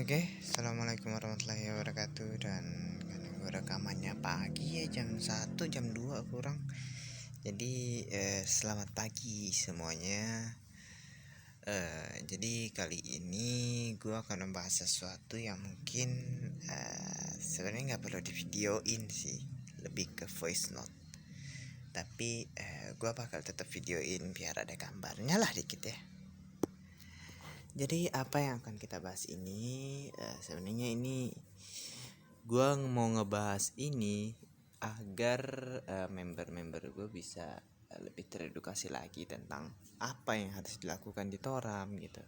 Oke, assalamualaikum warahmatullahi wabarakatuh. Dan karena gue rekamannya pagi ya, jam 1 jam 2 kurang. Jadi selamat pagi semuanya. Jadi kali ini gue akan membahas sesuatu yang mungkin sebenarnya nggak perlu divideoin sih, lebih ke voice note. Tapi gue bakal tetap videoin biar ada gambarnya lah dikit ya. Jadi apa yang akan kita bahas ini? Sebenarnya ini gue mau ngebahas ini agar member-member gue bisa lebih teredukasi lagi tentang apa yang harus dilakukan di Toram gitu.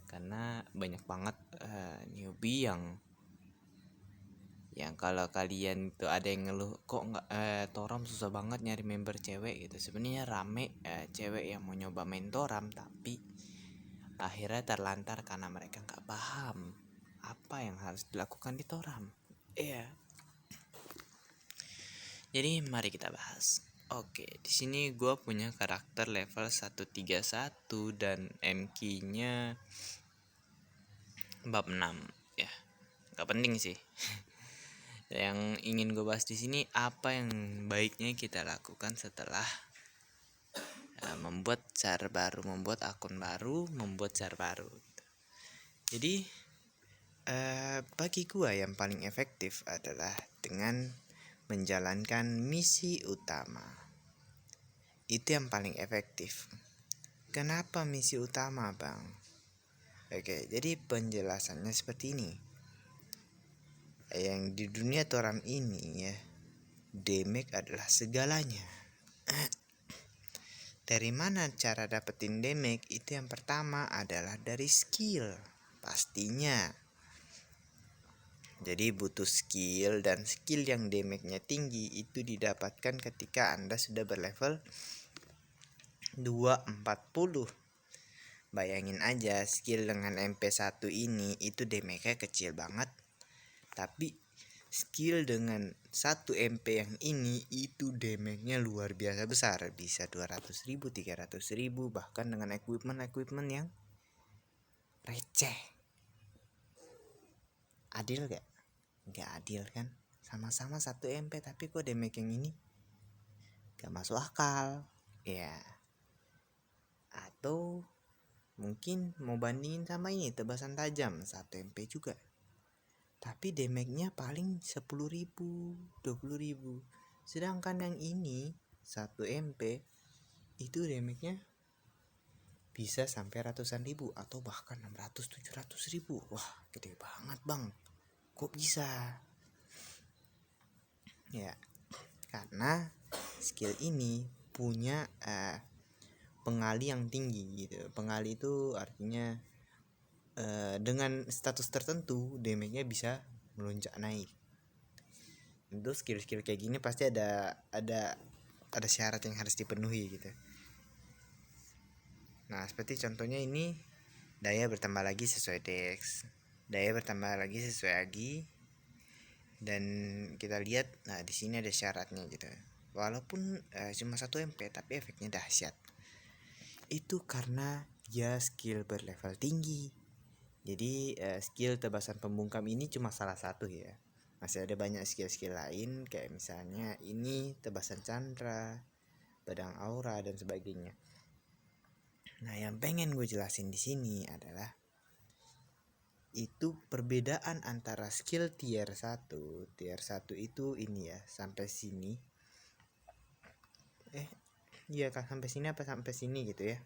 Karena banyak banget newbie yang kalau kalian tuh ada yang ngeluh kok nggak Toram susah banget nyari member cewek gitu. Sebenarnya rame cewek yang mau nyoba main Toram tapi akhirnya terlantar karena mereka nggak paham apa yang harus dilakukan di Toram. Iya. Jadi mari kita bahas. Oke, di sini gue punya karakter level 131 dan MQ-nya bab 6 ya. Gak penting sih. Yang ingin gue bahas di sini apa yang baiknya kita lakukan setelah membuat char baru, membuat akun baru, membuat char baru gitu. Jadi bagi gue yang paling efektif adalah dengan menjalankan misi utama. Itu yang paling efektif. Kenapa misi utama, Bang? Oke, jadi penjelasannya seperti ini. Yang di dunia Toram ini ya, damage adalah segalanya. Dari mana cara dapetin damage? Itu yang pertama adalah dari skill. Pastinya. Jadi butuh skill, dan skill yang damage-nya tinggi itu didapatkan ketika Anda sudah berlevel 240. Bayangin aja skill dengan MP1 ini itu damage-nya kecil banget. Tapi skill dengan 1 MP yang ini itu damage-nya luar biasa besar. Bisa 200.000, 300.000, bahkan dengan equipment yang receh. Adil gak? Gak adil kan? Sama-sama 1 MP tapi kok damage yang ini gak masuk akal. Ya. Atau mungkin mau bandingin sama ini tebasan tajam 1 MP juga, tapi damage-nya paling 10.000, 20.000. Sedangkan yang ini 1 MP itu damage-nya bisa sampai ratusan ribu atau bahkan 600-700.000. Wah, gede banget, Bang. Kok bisa? Ya, karena skill ini punya pengali yang tinggi gitu. Pengali itu artinya dengan status tertentu damage-nya bisa melonjak naik. Tentu skill-skill kayak gini pasti ada syarat yang harus dipenuhi gitu. Nah, seperti contohnya ini daya bertambah lagi sesuai dex, daya bertambah lagi sesuai agi, dan kita lihat nah di sini ada syaratnya gitu. Walaupun cuma 1 MP tapi efeknya dahsyat. Itu karena dia skill berlevel tinggi. Jadi skill tebasan pembungkam ini cuma salah satu ya. Masih ada banyak skill-skill lain kayak misalnya ini tebasan candra, pedang aura dan sebagainya. Nah, yang pengen gue jelasin di sini adalah itu perbedaan antara skill tier 1. Tier 1 itu ini ya, sampai sini. Iya kan, sampai sini apa sampai sini gitu ya.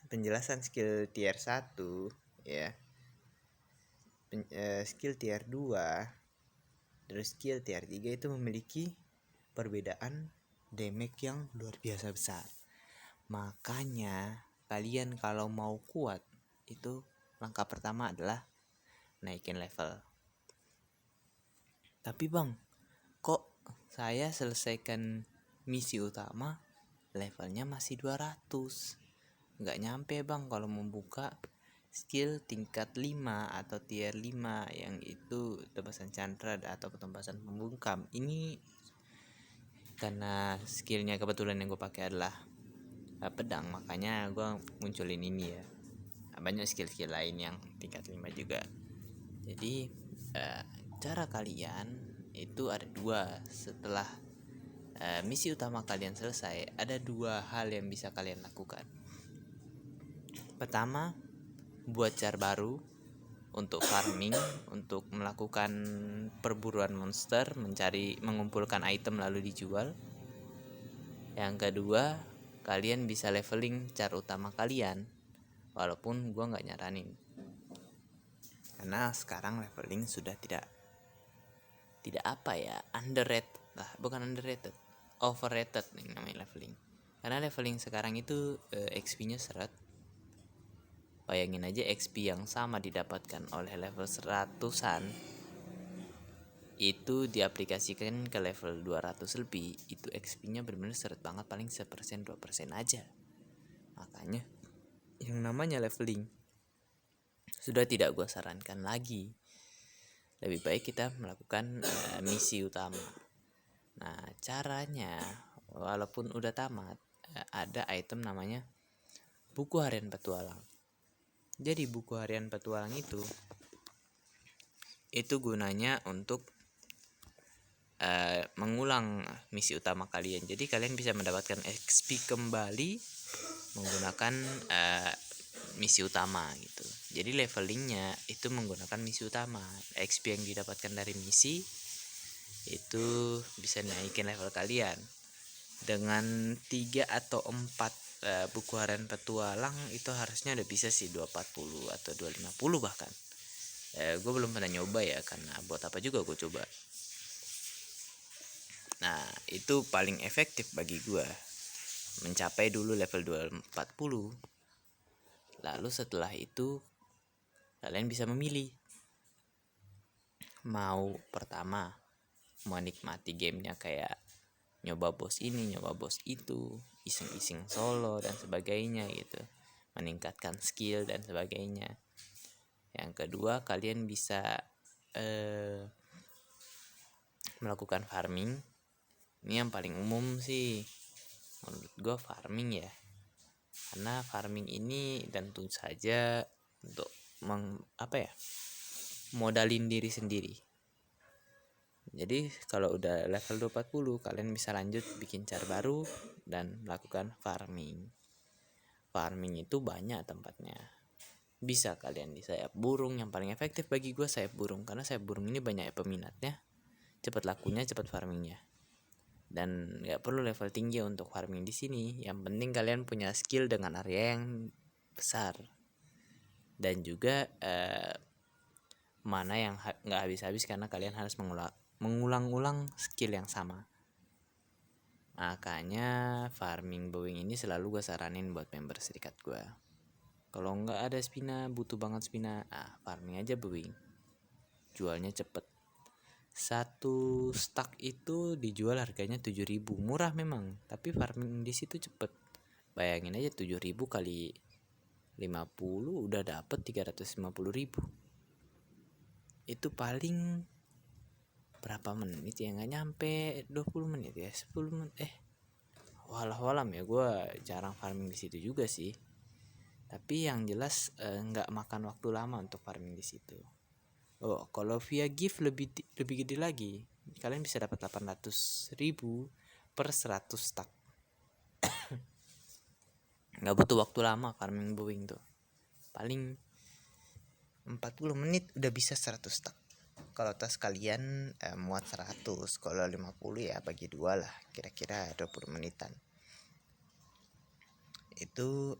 Penjelasan skill tier 1 ya. Skill tier 2 terus skill tier 3 itu memiliki perbedaan damage yang luar biasa besar. Makanya kalian kalau mau kuat itu langkah pertama adalah naikin level. Tapi Bang, kok saya selesaikan misi utama levelnya masih 200? Nggak nyampe Bang kalau membuka skill tingkat 5 atau tier 5 yang itu tebasan candra atau tebasan pembungkam. Ini karena skillnya kebetulan yang gue pakai adalah pedang, makanya gue munculin ini ya. banyak skill-skill lain yang tingkat 5 juga. Jadi cara kalian itu ada dua. Setelah misi utama kalian selesai, ada dua hal yang bisa kalian lakukan. Pertama, buat char baru untuk farming, untuk melakukan perburuan monster, mengumpulkan item lalu dijual. Yang kedua, kalian bisa leveling char utama kalian, walaupun gue nggak nyaranin, karena sekarang leveling sudah tidak apa ya, underrated lah, bukan underrated, overrated nih namanya leveling. Karena leveling sekarang itu XP-nya seret. Bayangin aja XP yang sama didapatkan oleh level 100-an itu diaplikasikan ke level 200 lebih, itu XP-nya benar-benar seret banget, paling 1% 2% aja. Makanya yang namanya leveling sudah tidak gue sarankan lagi. Lebih baik kita melakukan misi utama. Nah, caranya walaupun udah tamat, ada item namanya buku harian petualang. Jadi buku harian petualang itu gunanya untuk mengulang misi utama kalian. Jadi kalian bisa mendapatkan XP kembali menggunakan misi utama gitu. Jadi levelingnya itu menggunakan misi utama. XP yang didapatkan dari misi itu bisa naikin level kalian. Dengan 3 atau 4 buku harian petualang itu harusnya udah bisa sih 240 atau 250 bahkan. Gue belum pernah nyoba ya, karena buat apa juga gue coba. Nah, itu paling efektif bagi gue, mencapai dulu level 240. Lalu setelah itu kalian bisa memilih, mau pertama menikmati gamenya kayak nyoba bos ini, nyoba bos itu, iseng-iseng solo dan sebagainya gitu, meningkatkan skill dan sebagainya. Yang kedua, kalian bisa melakukan farming. Ini yang paling umum sih menurut gue, farming ya, karena farming ini tentu saja untuk modalin diri sendiri. Jadi kalau udah level 240 kalian bisa lanjut bikin char baru dan melakukan farming. Farming itu banyak tempatnya. Bisa kalian di sayap burung, yang paling efektif bagi gue sayap burung, karena sayap burung ini banyak peminatnya, cepat lakunya, cepat farmingnya, dan nggak perlu level tinggi untuk farming di sini. Yang penting kalian punya skill dengan area yang besar, dan juga mana yang nggak habis-habis karena kalian harus mengulang-ulang skill yang sama. Makanya farming bowing ini selalu gue saranin buat member serikat gue. Kalau nggak ada spina, butuh banget spina, farming aja bowing, jualnya cepet. 1 stack itu dijual harganya 7.000, murah memang, tapi farming di situ cepet. Bayangin aja 7.000 kali 50 udah dapet 350.000. Itu paling berapa menit ya, nggak nyampe 20 menit ya, 10 menit. Walam ya, gue jarang farming di situ juga sih. Tapi yang jelas nggak makan waktu lama untuk farming di situ. Kalau via gift lebih gede lagi. Kalian bisa dapat 800.000 per 100 stack. Nggak butuh waktu lama farming bowing tuh. Paling 40 menit udah bisa 100 stack. Kalau tas kalian muat 100, kalau 50 ya bagi 2 lah, kira-kira 20 menitan. Itu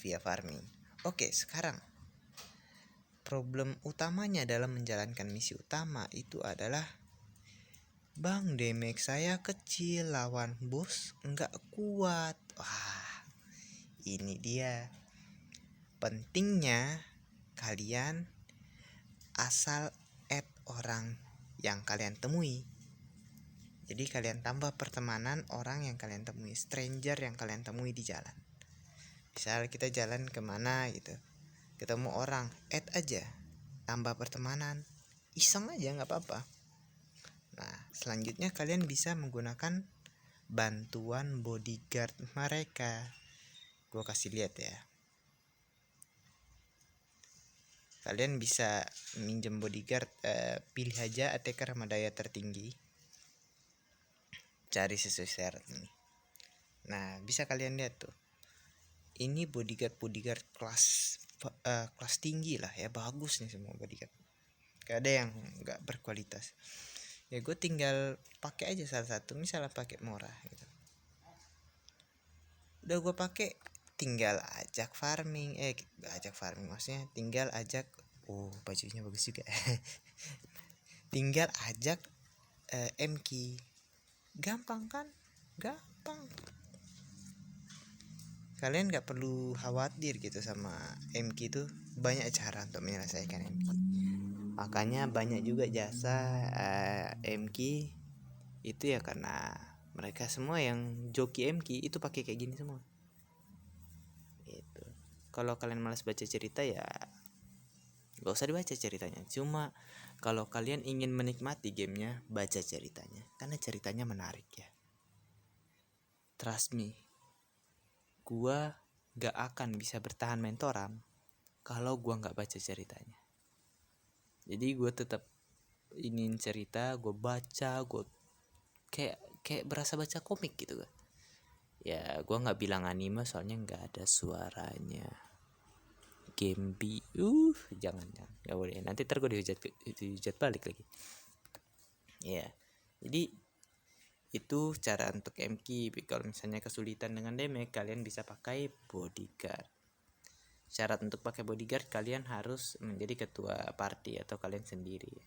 via farming. Oke, sekarang problem utamanya dalam menjalankan misi utama itu adalah, bang, damage saya kecil, lawan bos nggak kuat. Wah, ini dia pentingnya kalian asal add orang yang kalian temui. Jadi kalian tambah pertemanan orang yang kalian temui, stranger yang kalian temui di jalan. Misal kita jalan kemana gitu, ketemu orang, add aja, tambah pertemanan, iseng aja nggak apa-apa. Nah, selanjutnya kalian bisa menggunakan bantuan bodyguard mereka. Gue kasih lihat ya. kalian bisa minjem bodyguard, pilih aja attacker sama daya tertinggi, cari sesuai syarat ini. Nah, bisa kalian lihat tuh, ini bodyguard kelas tinggi lah ya, bagus nih semua bodyguard, gak ada yang nggak berkualitas. Ya gue tinggal pakai aja salah satu, misalnya pakai Mora gitu, udah gue pakai, tinggal ajak farming, maksudnya tinggal ajak, bajunya bagus juga. Tinggal ajak MK, gampang kan, gampang. Kalian nggak perlu khawatir gitu sama MK, itu banyak cara untuk menyelesaikan MK. Makanya banyak juga jasa MK itu ya, karena mereka semua yang joki MK itu pakai kayak gini semua. Itu. Kalau kalian malas baca cerita ya gak usah dibaca ceritanya. Cuma kalau kalian ingin menikmati gamenya, baca ceritanya, karena ceritanya menarik ya. Trust me, gua gak akan bisa bertahan main Toram kalau gua gak baca ceritanya. Jadi gua tetap ingin cerita, gua baca, gua kayak berasa baca komik gitu kan. Ya gua nggak bilang anime soalnya nggak ada suaranya. Gembi, jangan nggak boleh. Nanti ntar gue dihujat balik lagi. Ya, jadi itu cara untuk MK. Kalau misalnya kesulitan dengan damage, kalian bisa pakai bodyguard. Syarat untuk pakai bodyguard, kalian harus menjadi ketua party atau kalian sendiri.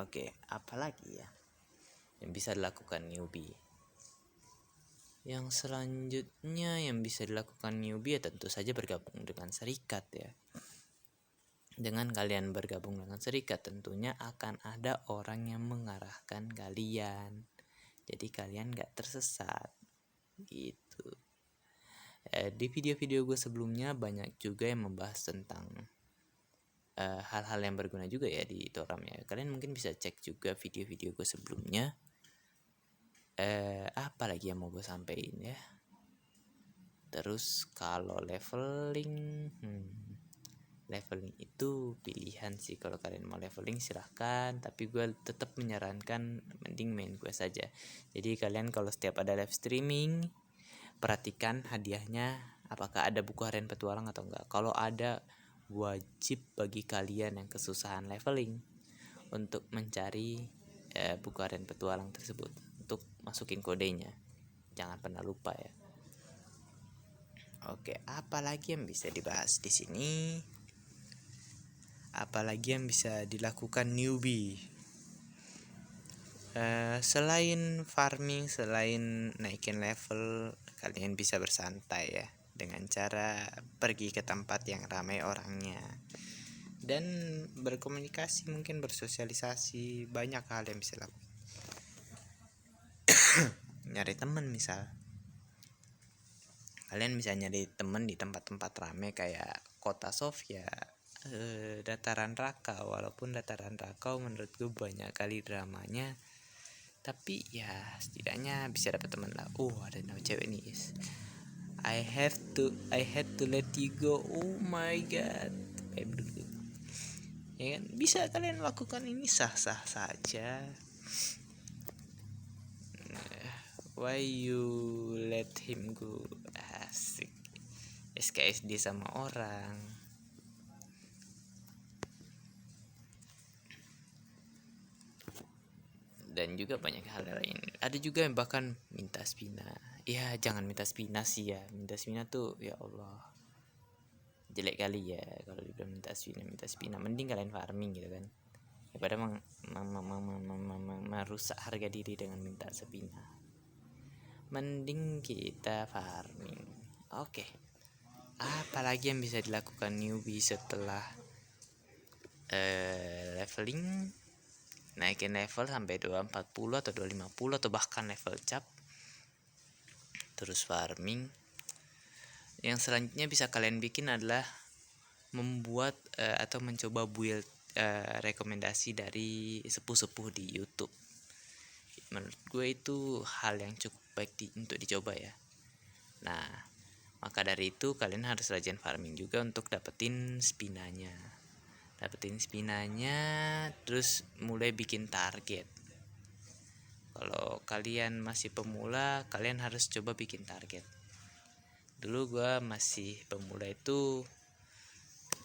Oke, apalagi ya yang bisa dilakukan newbie? Yang selanjutnya yang bisa dilakukan newbie ya tentu saja bergabung dengan serikat ya. Dengan kalian bergabung dengan serikat, tentunya akan ada orang yang mengarahkan kalian. Jadi kalian gak tersesat gitu. Di video-video gue sebelumnya banyak juga yang membahas tentang hal-hal yang berguna juga ya di Toram ya. Kalian mungkin bisa cek juga video-video gue sebelumnya. Apa lagi yang mau gue sampein ya? Terus kalau leveling itu pilihan sih. Kalau kalian mau leveling silahkan, tapi gue tetap menyarankan mending main gue saja. Jadi kalian kalau setiap ada live streaming, perhatikan hadiahnya apakah ada buku harian petualang atau enggak. Kalau ada, wajib bagi kalian yang kesusahan leveling untuk mencari buku harian petualang tersebut, untuk masukin kodenya. Jangan pernah lupa ya. Oke, apalagi yang bisa dibahas di sini? Apalagi yang bisa dilakukan newbie? Selain farming, selain naikin level, kalian bisa bersantai ya dengan cara pergi ke tempat yang ramai orangnya dan berkomunikasi, mungkin bersosialisasi. Banyak hal yang bisa lakukan. Nyari teman misal, kalian bisa nyari temen di tempat-tempat ramai kayak Kota Sofia, Dataran Rakau. Walaupun Dataran Rakau menurut gue banyak kali dramanya, tapi ya setidaknya bisa dapat teman lah. Ada nama cewek nih, guys. I had to let you go. Oh my god. Ya kan, bisa kalian lakukan ini sah-sah saja. Why you let him go? Asik. SKSD sama orang. Dan juga banyak hal lain. Ada juga yang bahkan minta spina. Ya jangan minta spina sih ya. Minta spina tuh ya Allah, jelek kali ya kalau dibilang minta spina. Mending kalian farming gitu kan, daripada merusak harga diri dengan minta spina. Mending kita farming. Oke. Apalagi yang bisa dilakukan newbie setelah leveling? Naikin level sampai 240 atau 250 atau bahkan level cap. Terus farming. Yang selanjutnya bisa kalian bikin adalah membuat atau mencoba build rekomendasi dari sepuh-sepuh di YouTube. Menurut gue itu hal yang cukup baik untuk dicoba ya. Nah, Maka dari itu kalian harus rajin farming juga untuk dapetin spinanya. Terus mulai bikin target. Kalau kalian masih pemula, kalian harus coba bikin target. Dulu gua masih pemula itu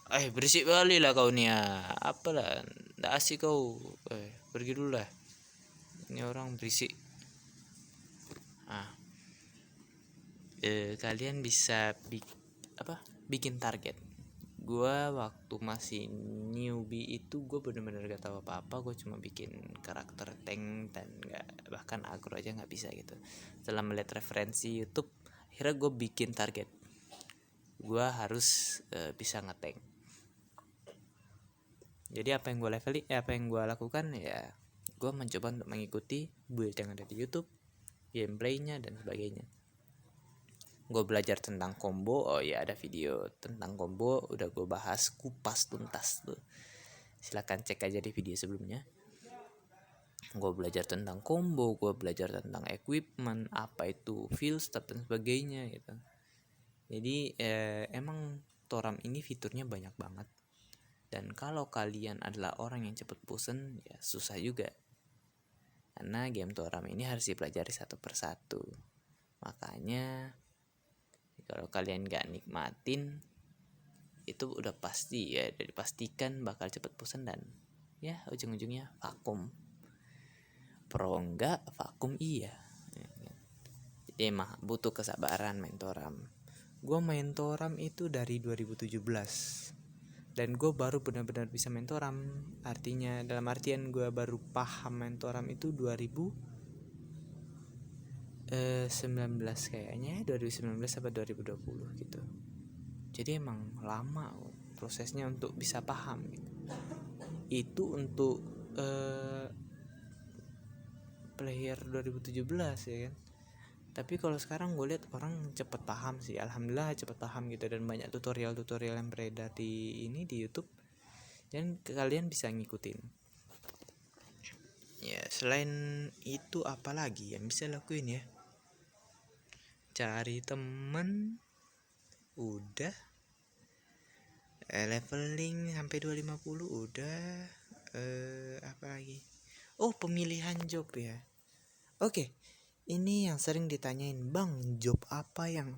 berisik kali lah kau nih ya. Apalah, nggak asik kau. Pergi dulu lah. Ini orang berisik. Kalian bisa bikin target. Gua waktu masih newbie itu gue bener-bener gak tahu apa-apa. Gue cuma bikin karakter tank dan bahkan agro aja nggak bisa gitu. Setelah melihat referensi YouTube, akhirnya gue bikin target. Gue harus bisa ngetank. Jadi apa yang gue lakukan ya, gue mencoba untuk mengikuti build yang ada di YouTube, gameplaynya dan sebagainya. Gue belajar tentang combo. Ada video tentang combo, udah gue bahas kupas tuntas tuh, silahkan cek aja di video sebelumnya. Gue belajar tentang combo, gue belajar tentang equipment, apa itu fill step dan sebagainya gitu. Jadi emang Toram ini fiturnya banyak banget, dan kalau kalian adalah orang yang cepet bosen ya susah juga, karena game Toram ini harus dipelajari satu persatu. Makanya kalau kalian gak nikmatin, itu udah pasti ya, udah dipastikan bakal cepet bosan dan ya ujung-ujungnya vakum. Pro enggak, vakum iya. Jadi emang butuh kesabaran main Toram. Gue main Toram itu dari 2017, dan gue baru benar-benar bisa main Toram. Artinya dalam artian gue baru paham main Toram itu 2019 kayaknya, 2019 sampai 2020 gitu. Jadi emang lama prosesnya untuk bisa paham gitu. Itu untuk player 2017 ya kan. Tapi kalau sekarang gue lihat orang cepet paham sih, alhamdulillah cepet paham gitu, dan banyak tutorial yang beredar di YouTube, dan kalian bisa ngikutin. Ya selain itu apa lagi yang bisa lakuin ya? Cari temen udah, leveling sampai 250 udah. Apa lagi? Pemilihan job ya. Oke, ini yang sering ditanyain, bang, job apa yang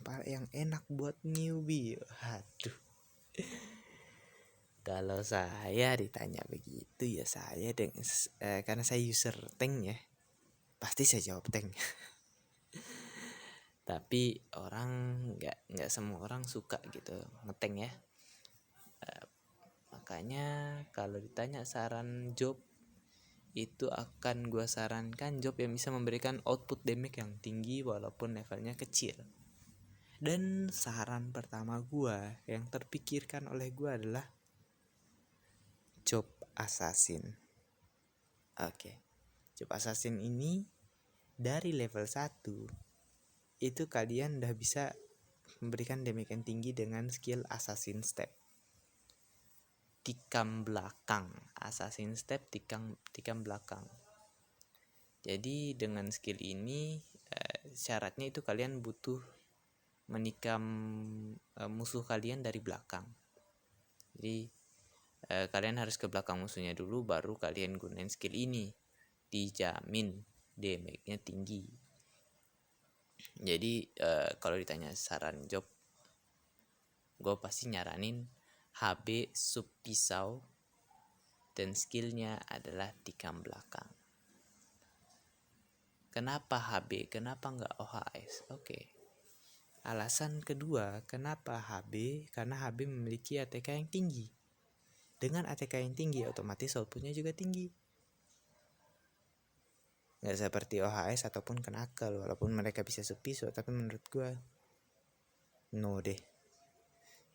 enak buat newbie? Aduh, kalau saya ditanya begitu ya saya karena saya user tank ya, pasti saya jawab tank. Tapi orang nggak semua orang suka gitu ngetank ya. Makanya kalau ditanya saran job, itu akan gue sarankan job yang bisa memberikan output damage yang tinggi walaupun levelnya kecil. Dan saran pertama gue yang terpikirkan oleh gue adalah job assassin. Job assassin ini dari level 1 itu kalian udah bisa memberikan damage yang tinggi dengan skill assassin step. Tikam belakang, assassin step tikam belakang. Jadi dengan skill ini syaratnya itu kalian butuh menikam musuh kalian dari belakang. Jadi kalian harus ke belakang musuhnya dulu, baru kalian gunain skill ini. Dijamin damage-nya tinggi. Jadi kalau ditanya saran job, gue pasti nyaranin HB sub pisau, dan skillnya adalah tikam belakang. Kenapa HB? Kenapa nggak OHS? Alasan kedua kenapa HB, karena HB memiliki ATK yang tinggi. Dengan ATK yang tinggi, otomatis outputnya juga tinggi. Nggak seperti OHS ataupun Knuckle, walaupun mereka bisa sub pisau, tapi menurut gue no deh,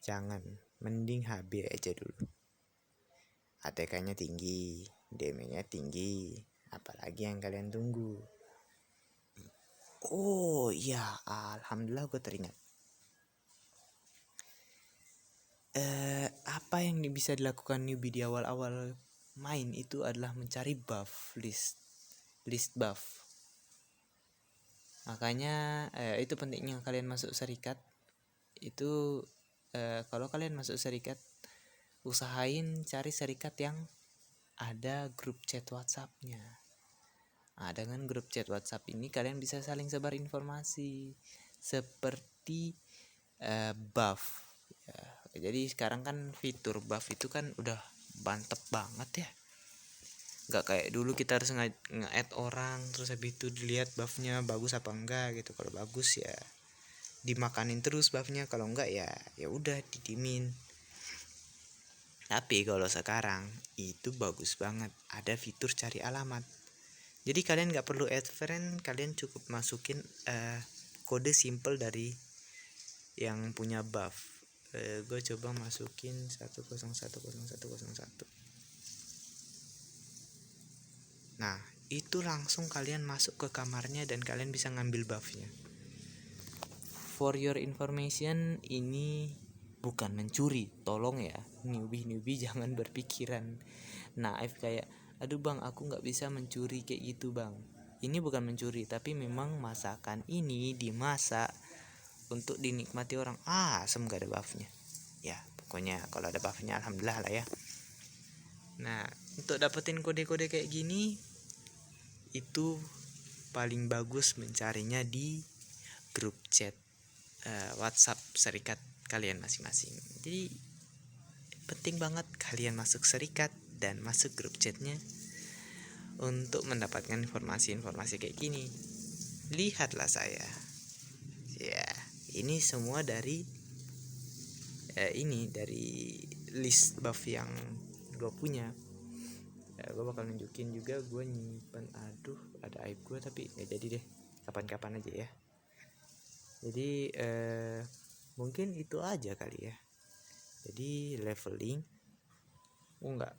jangan, mending HB aja dulu. ATK-nya tinggi, damage-nya tinggi, apalagi yang kalian tunggu. Alhamdulillah gue teringat. Apa yang bisa dilakukan newbie di awal-awal main itu adalah mencari buff list buff. Makanya itu pentingnya kalian masuk serikat. itu kalau kalian masuk serikat, usahain cari serikat yang ada grup chat WhatsApp-nya. Nah, dengan grup chat WhatsApp ini kalian bisa saling sebar informasi seperti buff. Ya, jadi sekarang kan fitur buff itu kan udah mantep banget ya. Nggak kayak dulu kita harus nge-add orang terus habis itu dilihat buffnya bagus apa enggak gitu. Kalau bagus ya dimakanin terus buffnya, kalau enggak ya udah didimin. Tapi kalau sekarang itu bagus banget, ada fitur cari alamat. Jadi kalian nggak perlu add friend, kalian cukup masukin kode simple dari yang punya buff. Gue coba masukin 1010101. Nah itu langsung kalian masuk ke kamarnya dan kalian bisa ngambil buffnya. For your information, ini bukan mencuri, tolong ya newbie jangan berpikiran naif kayak aduh bang aku nggak bisa mencuri kayak gitu bang. Ini bukan mencuri, tapi memang masakan ini dimasak untuk dinikmati orang. Asem gak ada buffnya ya, pokoknya kalau ada buffnya alhamdulillah lah ya. Nah untuk dapetin kode-kode kayak gini itu paling bagus mencarinya di grup chat WhatsApp serikat kalian masing-masing. Jadi penting banget kalian masuk serikat dan masuk grup chatnya untuk mendapatkan informasi-informasi kayak gini. Lihatlah saya. Ya, ini semua dari dari list buff yang gue punya. Gue bakal nunjukin juga gue nyimpen. Aduh, ada aib gue tapi nggak jadi deh. Kapan-kapan aja ya. Jadi mungkin itu aja kali ya. Jadi leveling.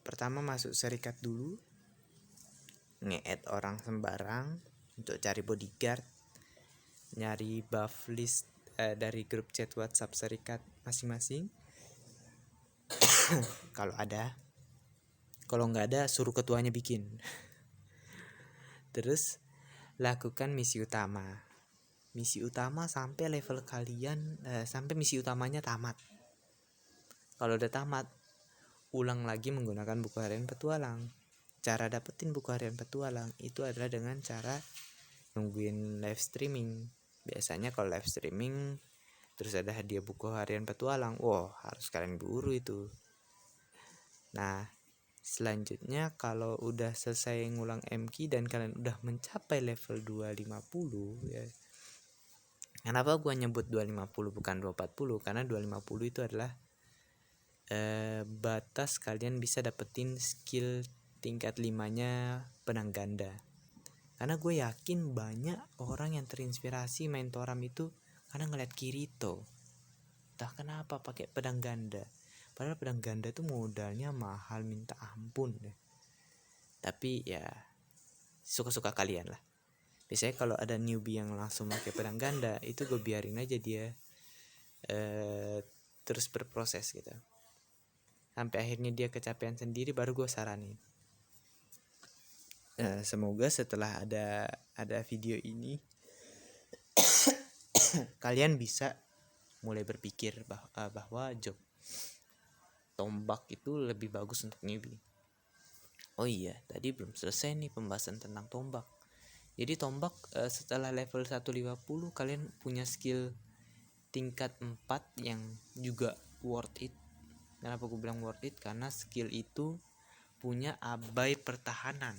Pertama masuk serikat dulu. Nge-add orang sembarang untuk cari bodyguard. Nyari buff list dari grup chat WhatsApp serikat masing-masing. Kalau ada. Kalau nggak ada suruh ketuanya bikin. Terus lakukan misi utama. Misi utama sampai level kalian sampai misi utamanya tamat. Kalau udah tamat, ulang lagi menggunakan buku harian petualang. Cara dapetin buku harian petualang itu adalah dengan cara nungguin live streaming. Biasanya kalau live streaming terus ada hadiah buku harian petualang, wow harus kalian buru itu. Nah selanjutnya kalau udah selesai ngulang MQ dan kalian udah mencapai level 250 ya. Kenapa gua nyebut 250 bukan 240? Karena 250 itu adalah batas kalian bisa dapetin skill tingkat 5-nya pedang ganda. Karena gue yakin banyak orang yang terinspirasi main Toram itu karena ngeliat Kirito. Entah kenapa pakai pedang ganda. Padahal pedang ganda tuh modalnya mahal minta ampun deh. Tapi ya suka-suka kalian lah. Biasanya kalau ada newbie yang langsung pakai pedang ganda, itu gue biarin aja dia terus berproses gitu. Sampai akhirnya dia kecapean sendiri, baru gue saranin. Semoga setelah ada video ini kalian bisa mulai berpikir bahwa job tombak itu lebih bagus untuk newbie. Oh iya, tadi belum selesai nih pembahasan tentang tombak. Jadi tombak setelah level 150 kalian punya skill tingkat 4 yang juga worth it. Kenapa gue bilang worth it? Karena skill itu punya abai pertahanan.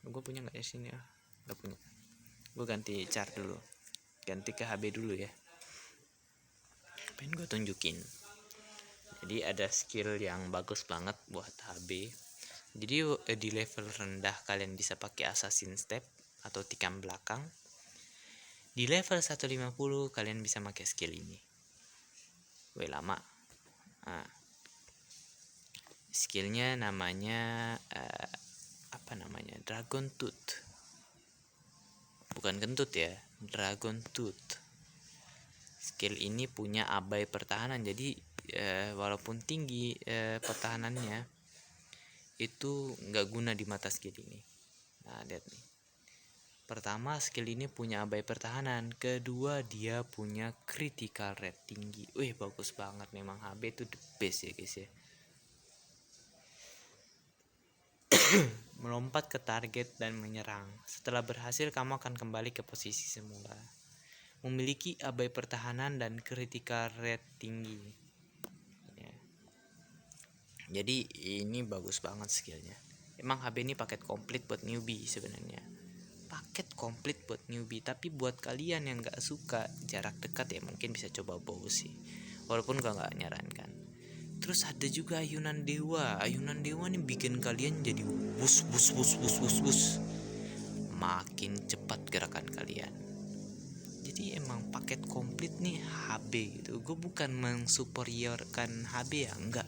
Gue punya nggak ya sini ya? Gak punya. Gue ganti chart dulu. Ganti ke HB dulu ya. Pengen gue tunjukin. Jadi ada skill yang bagus banget buat HB. Jadi di level rendah kalian bisa pakai assassin step atau tikam belakang. Di level 150 kalian bisa pakai skill ini. Lama. Nah, skillnya namanya Dragon Tooth. Bukan kentut ya, Dragon Tooth. Skill ini punya abai pertahanan. Jadi walaupun tinggi pertahanannya itu nggak guna di mata skill ini. Nah lihat nih, Pertama, skill ini punya abai pertahanan. Kedua, dia punya critical rate tinggi. Wih, bagus banget memang. HB itu the best ya guys ya. Melompat ke target dan menyerang. Setelah berhasil, kamu akan kembali ke posisi semula. Memiliki abai pertahanan dan critical rate tinggi. Ya. Jadi ini bagus banget skillnya. Emang HB ini paket komplit buat newbie sebenarnya. Paket komplit buat newbie, tapi buat kalian yang gak suka jarak dekat ya mungkin bisa coba bow sih, walaupun gak nyarankan. Terus ada juga ayunan dewa. Ayunan dewa nih bikin kalian jadi wus wus wus wus wus wus, makin cepat gerakan kalian. Jadi emang paket komplit nih HB gitu. Gue bukan mensuperiorkan HB ya, enggak.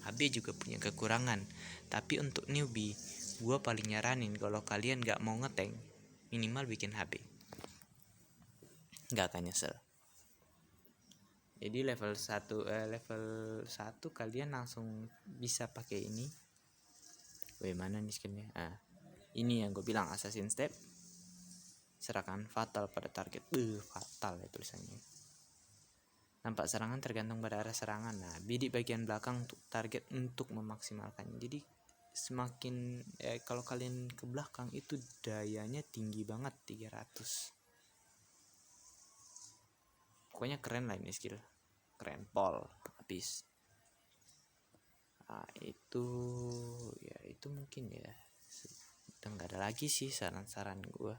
HB juga punya kekurangan, tapi untuk newbie gue paling nyaranin kalau kalian gak mau ngetank, minimal bikin HB, nggak akan nyesel. Jadi level 1 kalian langsung bisa pakai ini. Mana nih skillnya? Ini yang gue bilang assassin step. Serangan fatal pada target. Fatal ya tulisannya. Nampak serangan tergantung pada arah serangan. Nah, bidik bagian belakang untuk target untuk memaksimalkannya. Jadi semakin kalau kalian ke belakang itu dayanya tinggi banget, 300. Pokoknya keren lah ini skill, keren pol habis. Itu mungkin ya, udah nggak ada lagi sih saran-saran gue.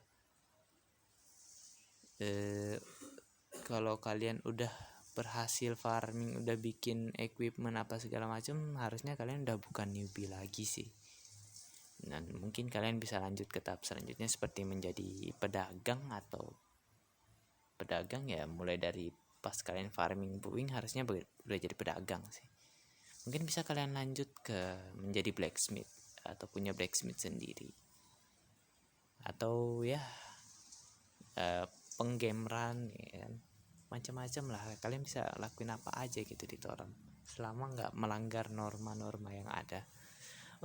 Kalau kalian udah berhasil farming, udah bikin equipment apa segala macam, harusnya kalian udah bukan newbie lagi sih. Dan mungkin kalian bisa lanjut ke tahap selanjutnya seperti menjadi pedagang. Atau pedagang ya mulai dari pas kalian farming brewing harusnya udah jadi pedagang sih. Mungkin bisa kalian lanjut ke menjadi blacksmith atau punya blacksmith sendiri, atau ya penggameran ya kan, macam-macam lah. Kalian bisa lakuin apa aja gitu di torrent selama nggak melanggar norma-norma yang ada.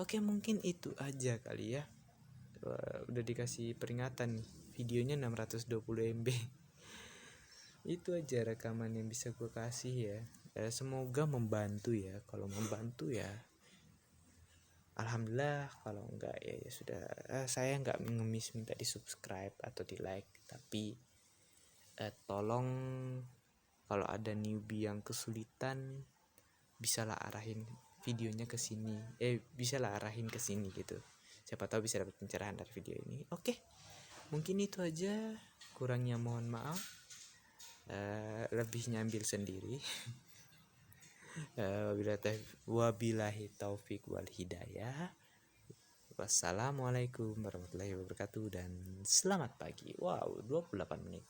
Oke, mungkin itu aja kali ya. Udah dikasih peringatan nih, videonya 620 MB. Itu aja rekaman yang bisa gue kasih ya. Semoga membantu ya. Kalau membantu ya alhamdulillah, kalau enggak ya sudah. Saya nggak ngemis minta di subscribe atau di like, tapi tolong kalau ada newbie yang kesulitan, bisalah arahin videonya ke sini, bisalah arahin ke sini gitu. Siapa tahu bisa dapat pencerahan dari video ini. Oke, mungkin itu aja. Kurangnya mohon maaf. Lebihnya ambil sendiri. Wabillahi taufik wal hidayah. Wassalamualaikum warahmatullahi wabarakatuh dan selamat pagi. Wow, 28 menit.